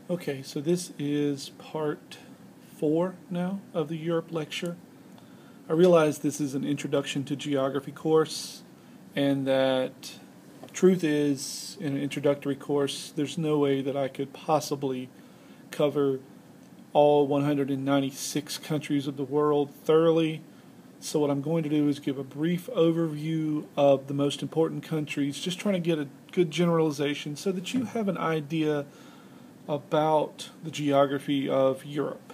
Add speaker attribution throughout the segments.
Speaker 1: Okay, so this is part 4 now of the Europe lecture. I realize this is an introduction to geography course, and that truth is, in an introductory course, there's no way that I could possibly cover all 196 countries of the world thoroughly. So what I'm going to do is give a brief overview of the most important countries, just trying to get a good generalization so that you have an idea about the geography of Europe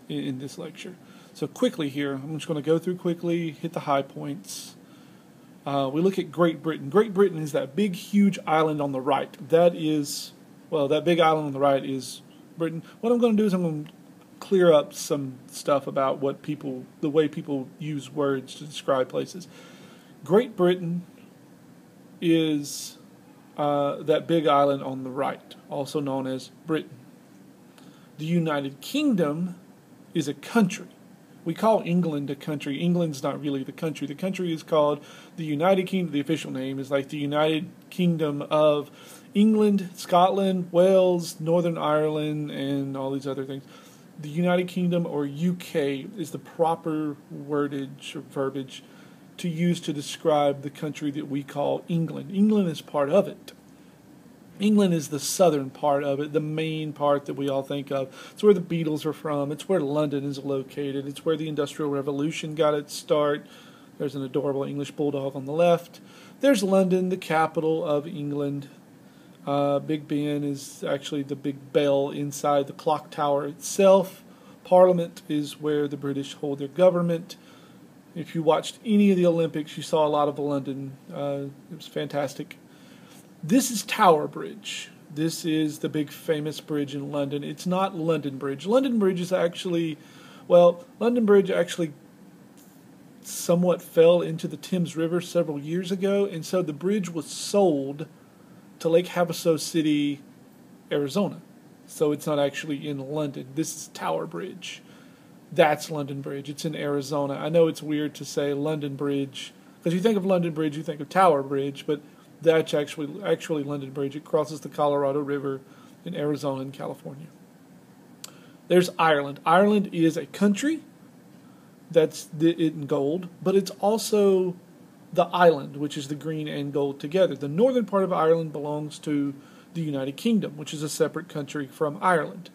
Speaker 1: in this lecture. So quickly here, I'm just going to go through quickly, hit the high points. We look at Great Britain. Great Britain is that big, huge island on the right. That big island on the right is Britain. What I'm going to do is I'm going to clear up some stuff about the way people use words to describe places. Great Britain is that big island on the right, also known as Britain. The United Kingdom is a country. We call England a country. England's not really the country. The country is called the United Kingdom. The official name is like the United Kingdom of England, Scotland, Wales, Northern Ireland, and all these other things. The United Kingdom, or UK, is the proper wordage or verbiage to use to describe the country that we call England. England is part of it. England is the southern part of it, the main part that we all think of. It's where the Beatles are from. It's where London is located. It's where the Industrial Revolution got its start. There's an adorable English bulldog on the left. There's London, the capital of England. Big Ben is actually the big bell inside the clock tower itself. Parliament is where the British hold their government. If you watched any of the Olympics, you saw a lot of London. It was fantastic. This is Tower Bridge. This is the big famous bridge in London. It's not London Bridge. London Bridge actually somewhat fell into the Thames River several years ago, and so the bridge was sold to Lake Havasu City, Arizona. So it's not actually in London. This is Tower Bridge. That's London Bridge. It's in Arizona. I know it's weird to say London Bridge, because you think of London Bridge, you think of Tower Bridge, but that's actually London Bridge. It crosses the Colorado River in Arizona and California. There's Ireland. Ireland is a country. That's in gold, but it's also the island, which is the green and gold together. The northern part of Ireland belongs to the United Kingdom, which is a separate country from Ireland.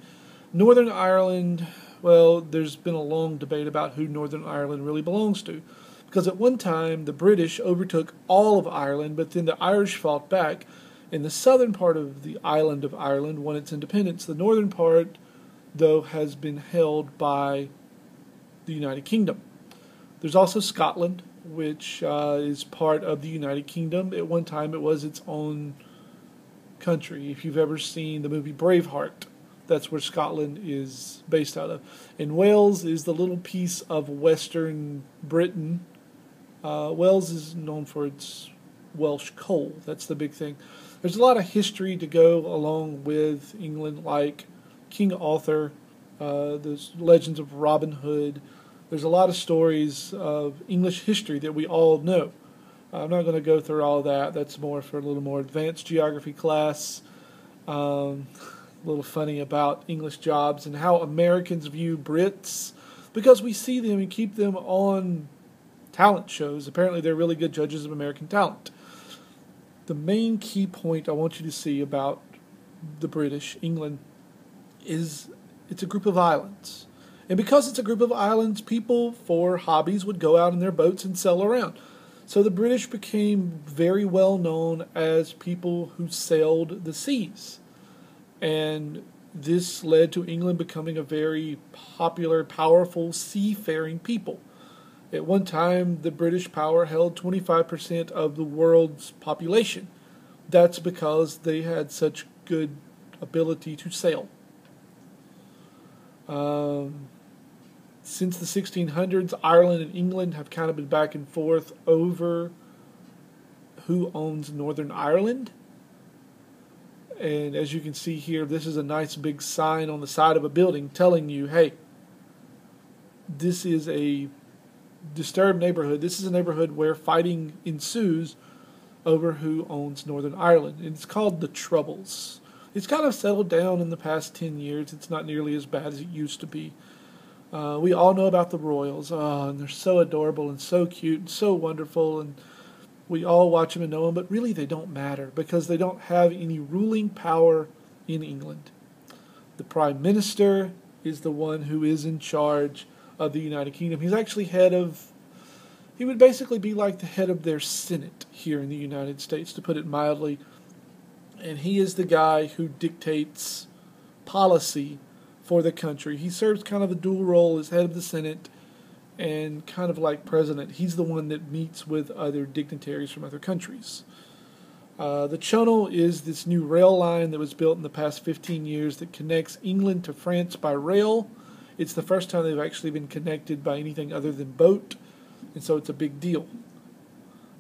Speaker 1: Northern Ireland, well, there's been a long debate about who Northern Ireland really belongs to, because at one time the British overtook all of Ireland, but then the Irish fought back, and the southern part of the island of Ireland won its independence. The northern part, though, has been held by the United Kingdom. There's also Scotland, which is part of the United Kingdom. At one time it was its own country. If you've ever seen the movie Braveheart, that's where Scotland is based out of. And Wales is the little piece of western Britain. Wales is known for its Welsh coal. That's the big thing. There's a lot of history to go along with England, like King Arthur, the legends of Robin Hood. There's a lot of stories of English history that we all know. I'm not going to go through all that. That's more for a little more advanced geography class. A little funny about English jobs and how Americans view Brits, because we see them and keep them on talent shows. Apparently they're really good judges of American talent. The main key point I want you to see about the British, England, is it's a group of islands. And because it's a group of islands, people for hobbies would go out in their boats and sail around. So the British became very well known as people who sailed the seas. And this led to England becoming a very popular, powerful, seafaring people. At one time, the British power held 25% of the world's population. That's because they had such good ability to sail. Since the 1600s, Ireland and England have kind of been back and forth over who owns Northern Ireland. And as you can see here, this is a nice big sign on the side of a building telling you, hey, this is a disturbed neighborhood. This is a neighborhood where fighting ensues over who owns Northern Ireland. And it's called the Troubles. It's kind of settled down in the past 10 years. It's not nearly as bad as it used to be. We all know about the royals, and they're so adorable and so cute and so wonderful, and we all watch them and know them, but really they don't matter because they don't have any ruling power in England. The Prime Minister is the one who is in charge of the United Kingdom. He would basically be like the head of their Senate here in the United States, to put it mildly. And he is the guy who dictates policy for the country. He serves kind of a dual role as head of the Senate and kind of like president. He's the one that meets with other dignitaries from other countries. The Channel is this new rail line that was built in the past 15 years that connects England to France by rail. It's the first time they've actually been connected by anything other than boat, and so it's a big deal.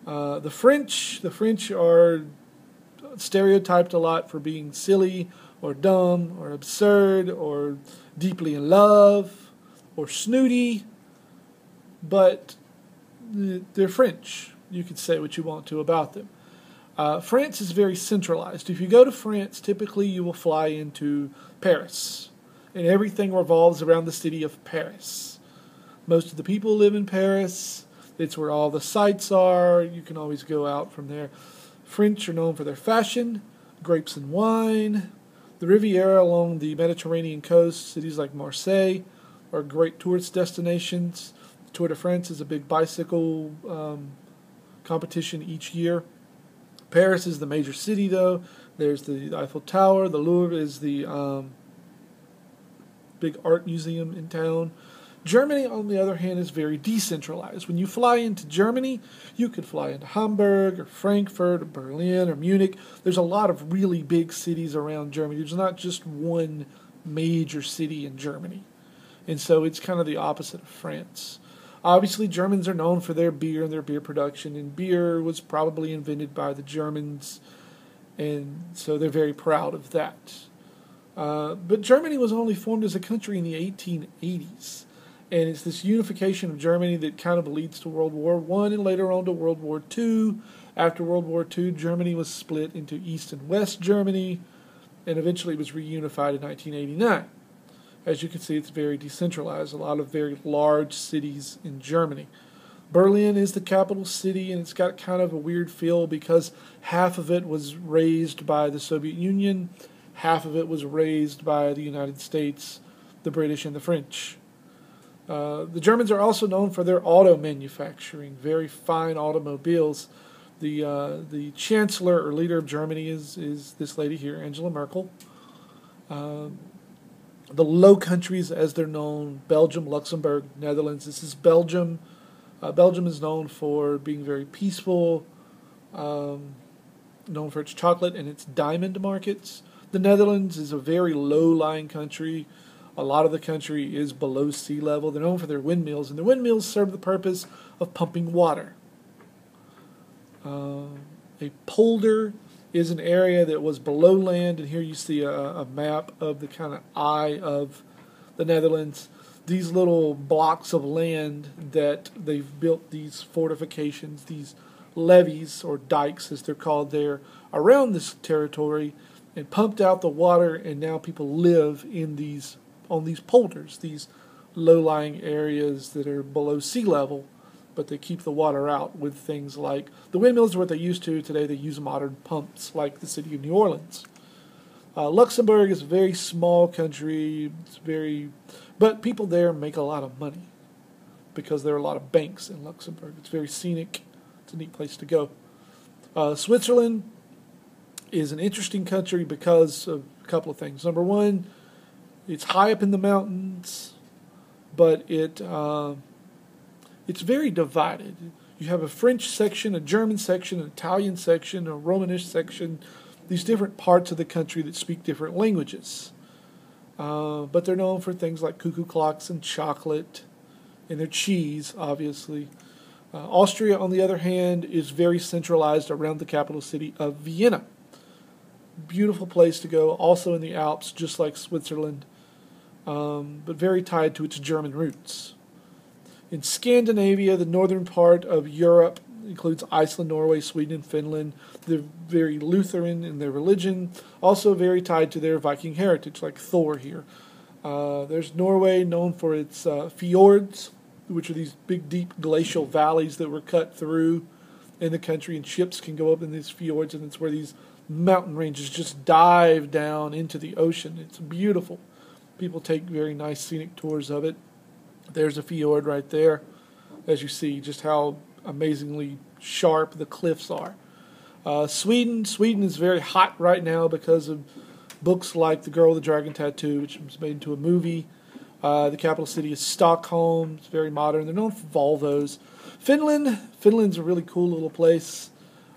Speaker 1: The French are stereotyped a lot for being silly or dumb or absurd or deeply in love or snooty, but they're French. You could say what you want to about them. France is very centralized. If you go to France, typically you will fly into Paris, and everything revolves around the city of Paris. Most of the people live in Paris. It's where all the sights are. You can always go out from there. French are known for their fashion, grapes and wine. The Riviera along the Mediterranean coast, cities like Marseille, are great tourist destinations. The Tour de France is a big bicycle competition each year. Paris is the major city, though. There's the Eiffel Tower. The Louvre is the big art museum in town. Germany, on the other hand, is very decentralized. When you fly into Germany, you could fly into Hamburg or Frankfurt or Berlin or Munich. There's a lot of really big cities around Germany. There's not just one major city in Germany. And so it's kind of the opposite of France. Obviously, Germans are known for their beer and their beer production, and beer was probably invented by the Germans, and so they're very proud of that. But Germany was only formed as a country in the 1880s. And it's this unification of Germany that kind of leads to World War I and later on to World War II. After World War II, Germany was split into East and West Germany, and eventually it was reunified in 1989. As you can see, it's very decentralized, a lot of very large cities in Germany. Berlin is the capital city, and it's got kind of a weird feel because half of it was raised by the Soviet Union, half of it was raised by the United States, the British, and the French. The Germans are also known for their auto manufacturing, very fine automobiles. The chancellor or leader of Germany is this lady here, Angela Merkel. The Low Countries, as they're known, Belgium, Luxembourg, Netherlands. This is Belgium. Belgium is known for being very peaceful, known for its chocolate and its diamond markets. The Netherlands is a very low-lying country. A lot of the country is below sea level. They're known for their windmills, and the windmills serve the purpose of pumping water. A polder is an area that was below land, and here you see a map of the kind of eye of the Netherlands. These little blocks of land that they've built these fortifications, these levees or dikes as they're called there, around this territory, and pumped out the water, and now people live in on these polders, these low-lying areas that are below sea level, but they keep the water out with things like the windmills are what they used to. Today they use modern pumps like the city of New Orleans. Luxembourg is a very small country. But people there make a lot of money because there are a lot of banks in Luxembourg. It's very scenic. It's a neat place to go. Switzerland is an interesting country because of a couple of things. Number one, it's high up in the mountains, but it's very divided. You have a French section, a German section, an Italian section, a Romanish section, these different parts of the country that speak different languages. But they're known for things like cuckoo clocks and chocolate and their cheese, obviously. Austria, on the other hand, is very centralized around the capital city of Vienna. Beautiful place to go, also in the Alps, just like Switzerland, but very tied to its German roots. In Scandinavia, the northern part of Europe, includes Iceland, Norway, Sweden, and Finland. They're very Lutheran in their religion, also very tied to their Viking heritage, like Thor here. There's Norway, known for its fjords, which are these big, deep glacial valleys that were cut through in the country, and ships can go up in these fjords, and it's where these mountain ranges just dive down into the ocean. It's beautiful. People take very nice scenic tours of it. There's a fjord right there, as you see just how amazingly sharp the cliffs are. Sweden is very hot right now because of books like The Girl with the Dragon Tattoo, which was made into a movie. The capital city is Stockholm. It's very modern. They're known for Volvos. Finland's a really cool little place.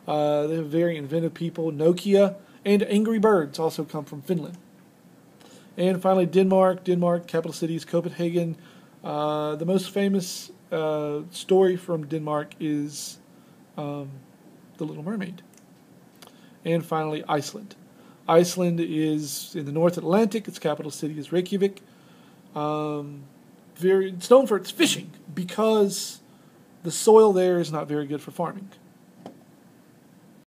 Speaker 1: They have very inventive people. Nokia and Angry Birds also come from Finland. And finally, Denmark. Capital city is Copenhagen. The most famous story from Denmark is The Little Mermaid. And finally, Iceland. Iceland is in the North Atlantic. Its capital city is Reykjavik. It's known for its fishing because the soil there is not very good for farming.